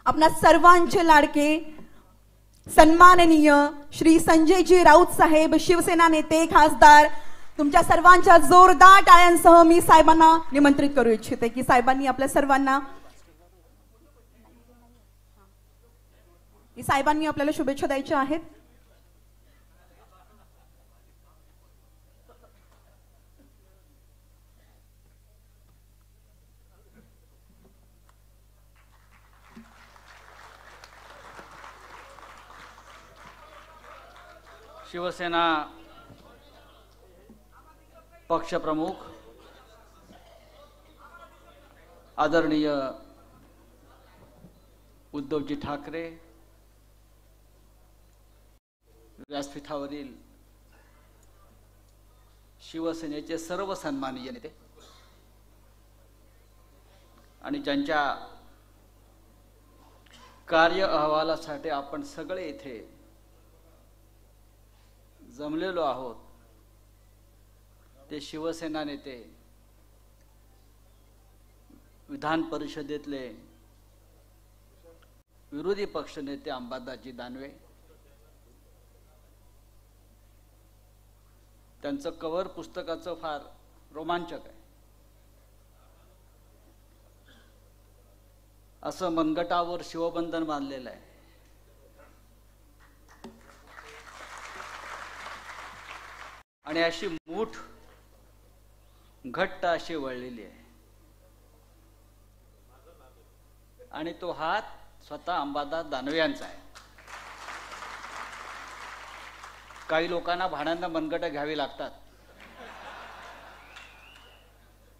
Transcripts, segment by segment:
आपणा सर्वांचे लाडके सन्माननीय श्री संजयजी राऊत साहेब, शिवसेना नेते खासदार, तुमच्या सर्वांच्या जोरदार टाळ्यांसह मी साहेबांना निमंत्रित करू इच्छिते की साहेबांनी आपल्या सर्वांना आपल्याला शुभेच्छा द्यायच्या आहेत. शिवसेना पक्षप्रमुख आदरणीय उद्धवजी ठाकरे, व्यासपीठावरील शिवसेनेचे सर्व सन्माननीय नेते आणि ज्यांच्या कार्य अहवालासाठी आपण सगळे इथे जमलेलो आहोत, ते शिवसेना नेते, विधान परिषदेतले विरोधी पक्षनेते अंबादासजी दानवे, त्यांचं कव्हर पुस्तकाचं फार रोमांचक आहे. असं मनगटावर शिवबंधन बांधलेलं आहे. आणि अशी मूठ घट्ट अशी वळलेली आहे आणि तो हात स्वतः अंबादास दानवे यांचा आहे. काही लोकांना भाड्यांना मनगटं घ्यावी लागतात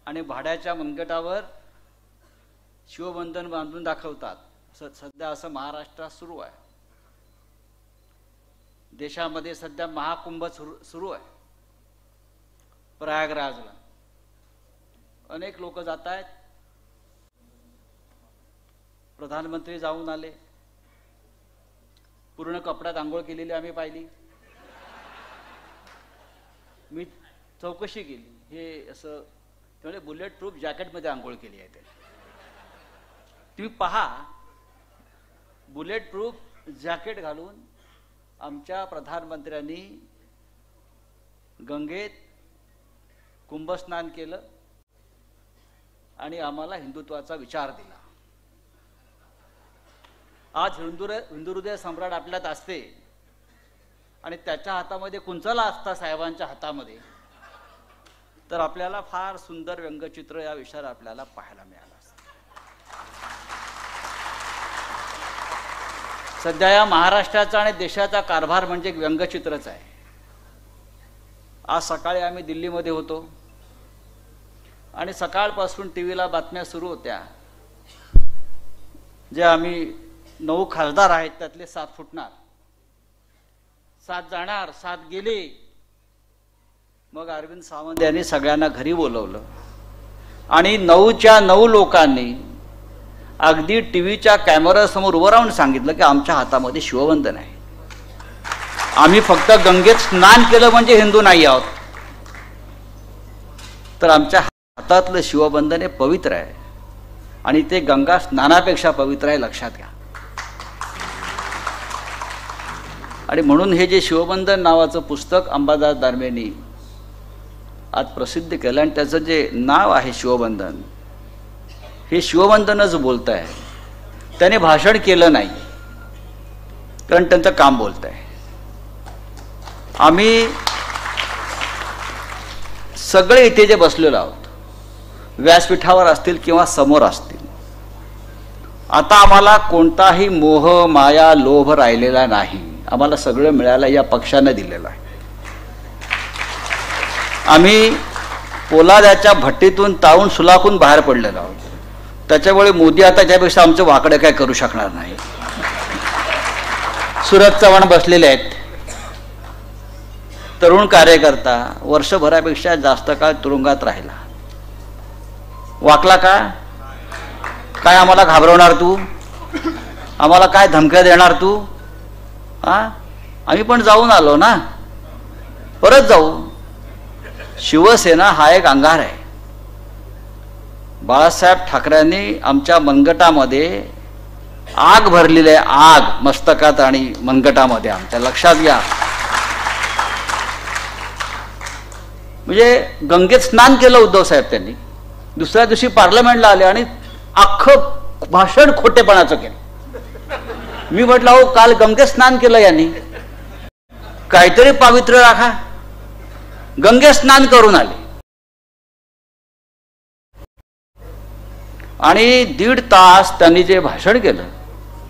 आणि भाड्याच्या मनगटावर शिवबंधन बांधून दाखवतात. सध्या असं महाराष्ट्रात सुरू आहे. देशामध्ये सध्या महाकुंभ सुरू आहे. प्रयागराजला अनेक लोक जात आहेत. प्रधानमंत्री जाऊन आले, पूर्ण कपड्यात आंघोळ केलेली आम्ही पाहिली. मी चौकशी केली, हे असं त्यामुळे बुलेट प्रूफ जॅकेटमध्ये आंघोळ केली आहे. तुम्ही पहा, बुलेट प्रूफ जॅकेट घालून आमच्या प्रधानमंत्र्यांनी गंगेत कुंभस्नान केलं आणि आम्हाला हिंदुत्वाचा विचार दिला. आज हिंदू हृदय सम्राट आपल्यात असते आणि त्याच्या हातामध्ये कुंचला असता साहेबांच्या हातामध्ये, तर आपल्याला फार सुंदर व्यंगचित्र या विषयावर आपल्याला पाहायला मिळालं असतं. सध्या या महाराष्ट्राचा आणि देशाचा कारभार म्हणजे एक व्यंगचित्रच आहे. आज सकाळी आम्ही दिल्लीमध्ये होतो आणि सकाळपासून टीव्हीला बातम्या सुरू होत्या. जे आम्ही 9 खासदार आहेत त्यातले 7 फुटणार, 7 जाणार, 7 गेले. मग अरविंद सावंत यांनी सगळ्यांना घरी बोलवलं आणि 9च्या 9 लोकांनी अगदी टीव्हीच्या कॅमेऱ्यासमोर उभं राहून सांगितलं की आमच्या हातामध्ये शिवबंधन आहे. आम्ही फक्त गंगेत स्नान केलं म्हणजे हिंदू नाही आहोत, तर आमच्या हातातलं शिवबंधन हे पवित्र आहे आणि ते गंगा स्नानापेक्षा पवित्र आहे, लक्षात घ्या. आणि म्हणून हे जे शिवबंधन नावाचं पुस्तक अंबादास दानवेंनी आज प्रसिद्ध केलं आणि त्याचं जे नाव आहे शिवबंधन, हे शिवबंधनच बोलत आहे. त्याने भाषण केलं नाही, कारण त्यांचं काम बोलत आहे. आम्ही सगळे इथे जे बसलेलो आहोत, व्यासपीठावर असतील किंवा समोर असतील, आता आम्हाला कोणताही मोह माया लोभ राहिलेला नाही. आम्हाला सगळं मिळालं या पक्षाने दिलेलं आहे. आम्ही पोलादाच्या भट्टीतून तावून सुलाखून बाहेर पडलेलो आहोत. त्याच्यामुळे मोदी आता त्यापेक्षा आमचं वाकडं काय करू शकणार नाही. सुरज चव्हाण बसलेले आहेत, तरुण कार्यकर्ता, वर्षभरापेक्षा जास्त काळ तुरुंगात राहिला. वाकला का? काय आम्हाला घाबरवणार तू? आम्हाला काय धमक्या देणार तू? आम्ही पण जाऊन आलो ना, परत जाऊ. शिवसेना हा एक अंगार आहे. बाळासाहेब ठाकरेंनी आमच्या मनगटामध्ये आग भरलेली आहे, आग मस्तकात आणि मनगटामध्ये आमच्या, लक्षात घ्या. म्हणजे गंगेत स्नान केलं उद्धव साहेब त्यांनी, दुसऱ्या दिवशी पार्लमेंटला आले आणि अख्खं भाषण खोटेपणाचं केलं. मी म्हटलं अहो काल गंगेत स्नान केलं यांनी, काहीतरी पावित्र्य राखा. गंगेत स्नान करून आले आणि 1.5 तास त्यांनी जे भाषण केलं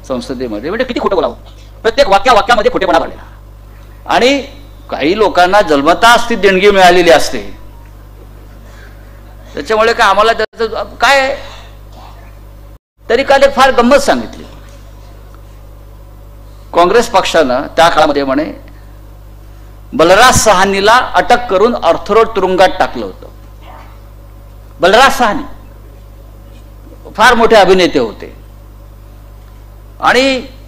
संसदेमध्ये, म्हणजे किती खोटं बोलावं, प्रत्येक वाक्यामध्ये खोटेपणा भरलेला. आणि काही लोकांना जन्मताच ती देणगी मिळालेली असते, त्याच्यामुळे काय आम्हाला त्याचं काय. तरी काल एक फार गंमत सांगितली. काँग्रेस पक्षानं त्या काळामध्ये म्हणे बलराज सहानीला अटक करून ऑर्थरोड तुरुंगात टाकलं होतं. बलराज सहानी फार मोठे अभिनेते होते आणि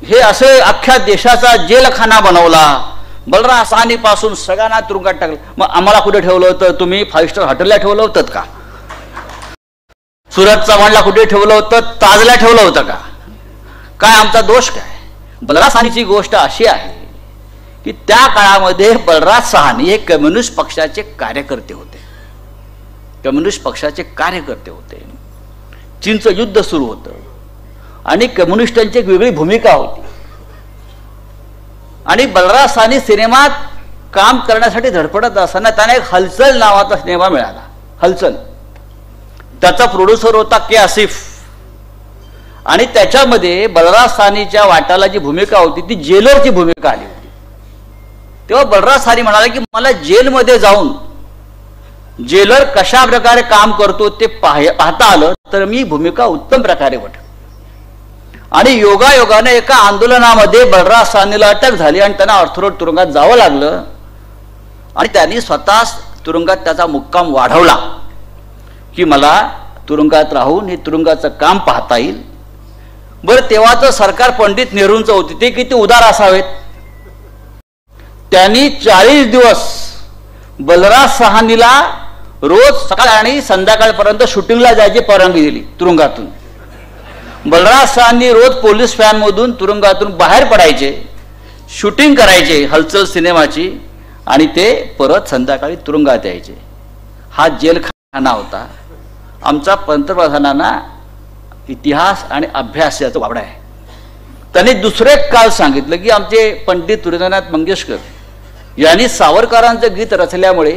हे असे अख्ख्या देशाचा जेलखाना बनवला. बलराज सहानी पासून सगळ्यांना तुरुंगात टाकलं. मग आम्हाला कुठे ठेवलं होतं? तुम्ही 5 स्टार हॉटेलला ठेवलं होतं का? सूरज चव्हाणला कुठे ठेवलं होतं? ताजला ठेवलं होतं का? काय आमचा दोष काय? बलराज सहानीची गोष्ट अशी आहे की त्या काळामध्ये बलराज सहानी हे कम्युनिस्ट पक्षाचे कार्यकर्ते होते. कम्युनिस्ट पक्षाचे कार्यकर्ते होते. चीनचं युद्ध सुरू होतं आणि कम्युनिस्टांची एक वेगळी भूमिका होती. आणि बलराज सहानी सिनेमात काम करण्यासाठी धडपडत असताना त्यांना एक हलचल नावाचा सिनेमा मिळाला. हलचल, त्याचा प्रोड्युसर होता के आसिफ आणि त्याच्यामध्ये बलराज सहानीच्या वाटाला जी भूमिका होती ती जेलरची भूमिका आली होती. तेव्हा बलराज सहानी म्हणाला की मला जेलमध्ये जाऊन जेलर कशा प्रकारे काम करतो ते पाहता आलं तर मी भूमिका उत्तम प्रकारे वठेन. आणि योगायोगाने एका आंदोलनामध्ये बलराज सहानीला अटक झाली आणि त्यांना ऑर्थरोड तुरुंगात जावं लागलं आणि त्यांनी स्वतः तुरुंगात त्याचा मुक्काम वाढवला की मला तुरुंगात राहून हे तुरुंगाचं काम पाहता येईल. बरं, तेव्हाचं सरकार पंडित नेहरूंचं होते, ते किती उदार असावेत. त्यांनी 40 दिवस बलराज सहानीला रोज सकाळ आणि संध्याकाळपर्यंत शूटिंगला जायची परवानगी दिली तुरुंगातून. बलराज सहानी रोज पोलीस व्हॅनमधून तुरुंगातून बाहेर पडायचे, शूटिंग करायचे हलचल सिनेमाची आणि ते परत संध्याकाळी तुरुंगात यायचे. हा जेलखाना होता. आमचा पंतप्रधानांना इतिहास आणि अभ्यास याचं वावडा आहे. त्यांनी दुसरे काल सांगितलं की आमचे पंडित हृदयनाथ मंगेशकर यांनी सावरकरांचं गीत रचल्यामुळे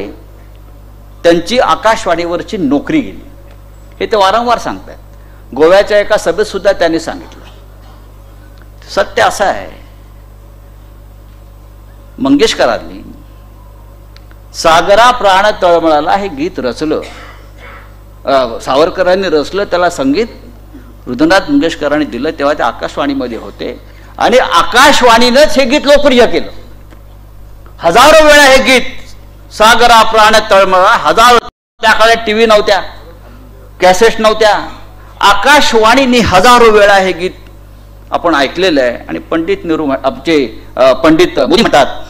त्यांची आकाशवाणीवरची नोकरी गेली. हे ते वारंवार सांगतात. गोव्याच्या एका सभेत सुद्धा त्यांनी सांगितलं. सत्य असं आहे, मंगेशकरांनी सागरा प्राण तळमळाला हे गीत रचलं, सावरकरांनी रचलं, त्याला संगीत हृदयनाथ मंगेशकरांनी दिलं. तेव्हा ते आकाशवाणीमध्ये होते आणि आकाशवाणीनंच हे गीत लोकप्रिय केलं. हजारो वेळा हे गीत सागरा प्राण तळमळा, हजारो, त्या काळात टीव्ही नव्हत्या, कॅसेट नव्हत्या, आकाशवाणीने हजारो वेळा हे गीत आपण ऐकलेलं आहे. आणि पंडित नेहरू आमचे पंडित मोदी म्हणतात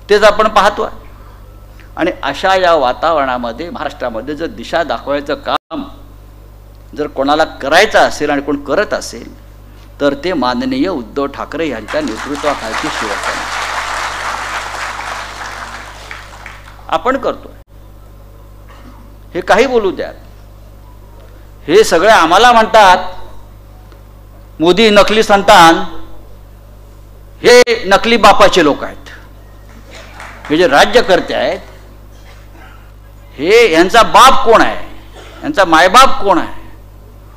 तेच आपण पाहतो. आणि अशा या वातावरणामध्ये महाराष्ट्रामध्ये जर दिशा दाखवायचं काम जर कोणाला करायचं असेल आणि कोण करत असेल तर ते माननीय उद्धव ठाकरे यांच्या नेतृत्वाखालची शिवसेना आपण करतोय. हे काही बोलू द्यात. हे सगळे आम्हाला म्हणतात मोदी नकली संतान, हे नकली बापाचे लोक आहेत. हे जे राज्यकर्ते आहेत हे यांचा बाप कोण आहे, यांचा मायबाप कोण आहे,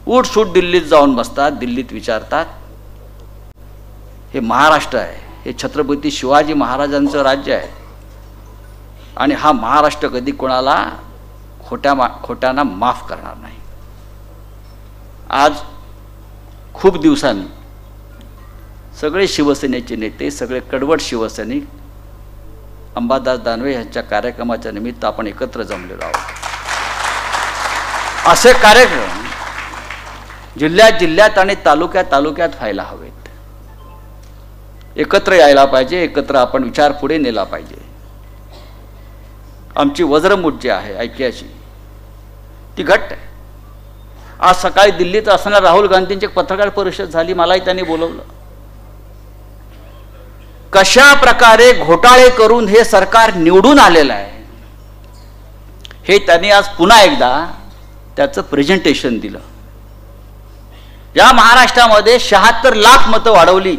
उठ सूट दिल्लीत जाऊन बसतात, दिल्लीत विचारतात. हे महाराष्ट्र आहे, हे छत्रपती शिवाजी महाराजांचं राज्य आहे आणि हा महाराष्ट्र कधी कोणाला खोट्याना माफ करणार नाही. आज खूप दिवसांनी सगळे शिवसेनेचे नेते, सगळे कडवट शिवसैनिक अंबादास दानवे यांच्या कार्यक्रमाच्या निमित्त आपण एकत्र जमलेलो आहोत. असे कार्यक्रम जिल्ह्यात जिल्ह्यात आणि तालुक्यात तालुक्यात व्हायला हवेत. एकत्र यायला पाहिजे, एकत्र आपण विचार पुढे नेला पाहिजे. आमची वज्रमूठ जी आहे ऐक्याची ती घट्ट आहे. आज सकाळी दिल्लीत असताना राहुल गांधींची पत्रकार परिषद झाली, मलाही त्यांनी बोलवलं. कशा प्रकारे घोटाळे करून हे सरकार निवडून आलेलं आहे हे त्यांनी आज पुन्हा एकदा त्याचं प्रेझेंटेशन दिलं. या महाराष्ट्रामध्ये 76 लाख मतं वाढवली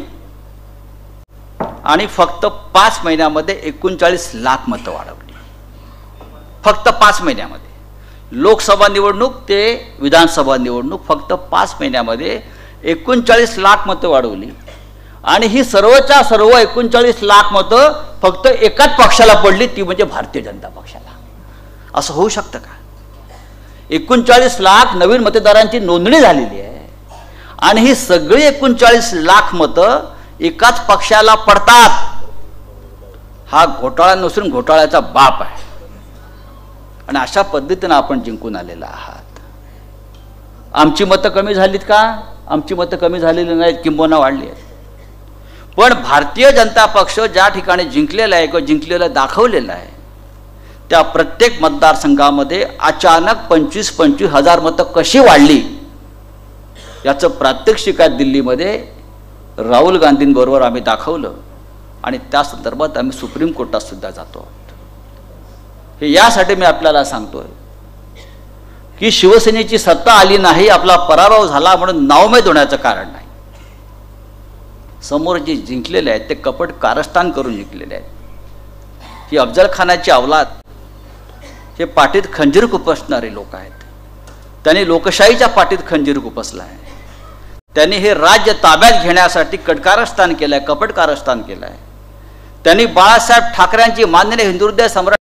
आणि फक्त 5 महिन्यामध्ये 39 लाख मतं वाढवली. फक्त 5 महिन्यामध्ये. लोकसभा निवडणूक ते विधानसभा निवडणूक फक्त 5 महिन्यामध्ये 39 लाख मतं वाढवली. आणि ही सर्वच्या सर्व 39 लाख मतं फक्त एकाच पक्षाला पडली, ती म्हणजे भारतीय जनता पक्षाला. असं होऊ शकतं का? 39 लाख नवीन मतदारांची नोंदणी झालेली आहे आणि ही सगळी 39 लाख मतं एकाच पक्षाला पडतात. हा घोटाळा नसून घोटाळ्याचा बाप आहे. आणि अशा पद्धतीने आपण जिंकून आलेला आहात. आमची मतं कमी झालीत का? आमची मतं कमी झालेली नाहीत, किंबहुना वाढली आहेत. पण भारतीय जनता पक्ष ज्या ठिकाणी जिंकलेला आहे किंवा जिंकलेलं दाखवलेलं आहे त्या प्रत्येक मतदारसंघामध्ये अचानक 25-25 हजार मतं कशी वाढली याचं प्रात्यक्षिक दिल्लीमध्ये राहुल गांधींबरोबर आम्ही दाखवलं. आणि त्या संदर्भात आम्ही सुप्रीम कोर्टात सुद्धा जातो. हे यासाठी मी आपल्याला सांगतोय की शिवसेनेची सत्ता आली नाही, आपला पराभव झाला म्हणून नावमेद होण्याचं कारण नाही. समोर जे जिंकलेले आहेत ते कपट कारस्थान करून जिंकलेले आहेत. ही अफजल खानाची अवलाद, हे पाठीत खंजीर खुपसणारे लोक आहेत. त्यांनी लोकशाहीच्या पाठीत खंजीर खुपसला आहे. त्यांनी हे राज्य ताब्यात घेण्यासाठी कटकारस्थान केलं आहे, कपट कारस्थान केलं आहे. त्यांनी बाळासाहेब ठाकरेंची माननीय हिंदू हृदय सम्राटांची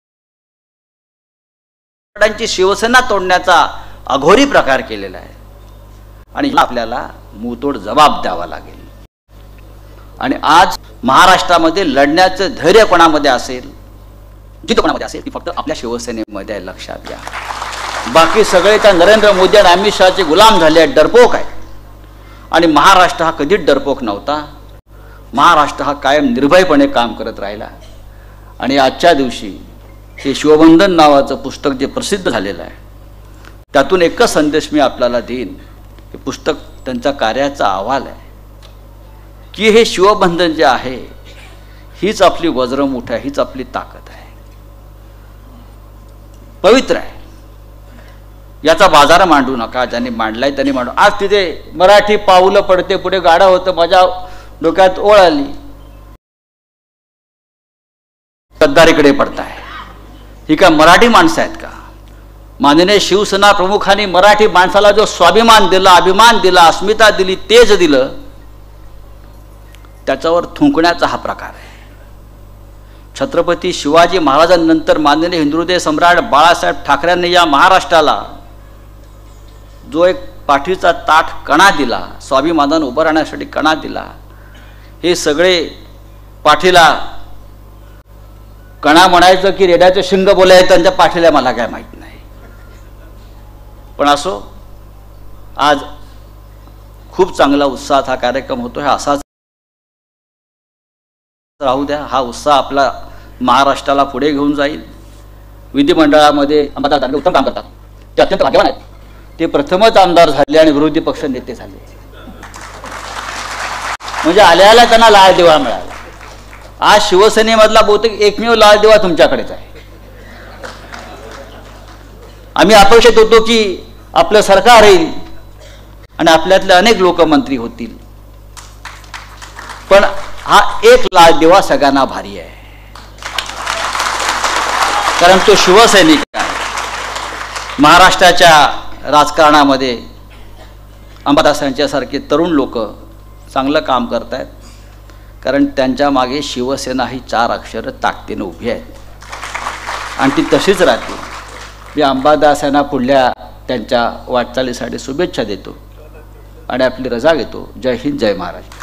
शिवसेना तोडण्याचा अघोरी प्रकार केलेला आहे. आणि आपल्याला मुंहतोड जबाब द्यावा लागेल. आणि आज महाराष्ट्रामध्ये लढण्याचं धैर्य कोणामध्ये असेल, जिद्द कोणामध्ये असेल, ती फक्त आपल्या शिवसेनेमध्ये आहे. लक्षात घ्या. बाकी सगळे त्या नरेंद्र मोदी आणि अमित शहाचे गुलाम झाले आहेत, डरपोक आहेत. आणि महाराष्ट्र हा कधीच डरपोक नव्हता. महाराष्ट्र हा कायम निर्भयपणे काम करत राहिला. आणि आजच्या दिवशी हे शिवबंधन नावाचं पुस्तक जे प्रसिद्ध झालेलं आहे त्यातून एकच संदेश मी आपल्याला देईन. हे पुस्तक त्यांच्या कार्याचा अहवाल आहे की हे शिवबंधन जे आहे हीच आपली वज्रमुठ आहे, हीच आपली ताकद आहे, पवित्र आहे. याचा बाजार मांडू नका. ज्यांनी मांडलाय त्यांनी मांडू. आज तिथे मराठी पाऊलं पडते पुढे गाडा होतं, माझ्या डोक्यात ओळ आली. गद्दारीकडे पडताय. ही काय मराठी माणसं आहेत का? माननीय शिवसेना प्रमुखांनी मराठी माणसाला जो स्वाभिमान दिला, अभिमान दिला, अस्मिता दिली, तेज दिलं, त्याच्यावर थुंकण्याचा हा प्रकार आहे. छत्रपती शिवाजी महाराजांनंतर माननीय हिंदू हृदय सम्राट बाळासाहेब ठाकरेंनी या महाराष्ट्राला जो एक पाठीचा ताठ कणा दिला, स्वाभिमानानं उभं राहण्यासाठी कणा दिला, हे सगळे पाठीला कणा म्हणायचं की रेड्याचं शिंग बोलायचं त्यांच्या पाठीला मला काय माहित नाही. पण असो, आज खूप चांगला उत्साहात हा कार्यक्रम होतो. हा असाच राहू द्या. हा उत्साह आपला महाराष्ट्राला पुढे घेऊन जाईल. विधिमंडळामध्ये अंबादास दानवे उत्तम काम करतात. ते अत्यंत भाग्यवान आहेत. ते प्रथमच आमदार झाले आणि विरोधी पक्ष नेते झाले. म्हणजे आल्याला त्यांना लाल दिवा मिळाला. आज शिवसेनेमधला बहुतेक एकमेव लाल दिवा तुमच्याकडेच आहे. आम्ही अपेक्षित होतो की आपलं सरकार येईल आणि आपल्यातले अनेक लोक मंत्री होतील. पण हा एक लाल दिवा सगळ्यांना भारी आहे, कारण तो शिवसैनिक आहे. महाराष्ट्राच्या राजकारणामध्ये अंबादास यांच्यासारखे तरुण लोक चांगलं काम करत आहेत, कारण त्यांच्या मागे शिवसेना ही 4 अक्षर ताकदीनं उभी आहेत आणि ती तशीच राहते. मी अंबादास यांना पुढल्या त्यांच्या वाटचालीसाठी शुभेच्छा देतो आणि आपली रजा घेतो. जय हिंद, जय महाराष्ट्र.